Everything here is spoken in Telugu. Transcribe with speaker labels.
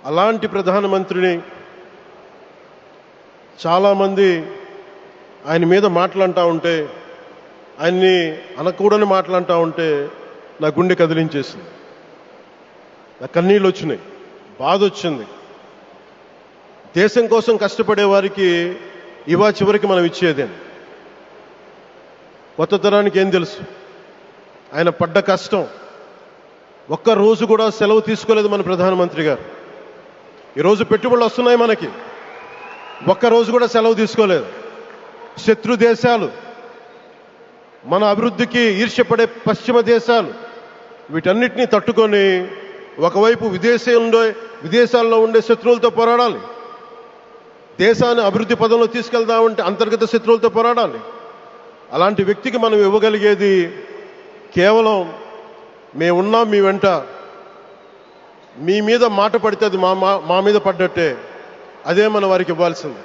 Speaker 1: అలాంటి ప్రధానమంత్రిని చాలామంది ఆయన మీద మాట్లాడుతూ ఉంటే, ఆయన్ని అనకూడని మాట్లాడుతూ ఉంటే నా గుండె కదిలించేసింది, నా కన్నీళ్ళు వచ్చినాయి, బాధ వచ్చింది. దేశం కోసం కష్టపడే వారికి ఇవా చివరికి మనం ఇచ్చేదేం. కొత్త తరానికి ఏం తెలుసు ఆయన పడ్డ కష్టం. ఒక్కరోజు కూడా సెలవు తీసుకోలేదు మన ప్రధానమంత్రి గారు. ఈరోజు పెట్టుబడులు వస్తున్నాయి మనకి, ఒక్కరోజు కూడా సెలవు తీసుకోలేదు. శత్రు దేశాలు, మన అభివృద్ధికి ఈర్ష్యపడే పశ్చిమ దేశాలు, వీటన్నిటినీ తట్టుకొని ఒకవైపు విదేశాల్లో ఉండే శత్రువులతో పోరాడాలి, దేశాన్ని అభివృద్ధి పదంలో తీసుకెళ్దామంటే అంతర్గత శత్రువులతో పోరాడాలి. అలాంటి వ్యక్తికి మనం ఇవ్వగలిగేది కేవలం మేమున్నాం మీ వెంట, మీ మీద మాట పడితే అది మా మీద పడ్డట్టే, అదే మనం వారికి ఇవ్వాల్సింది.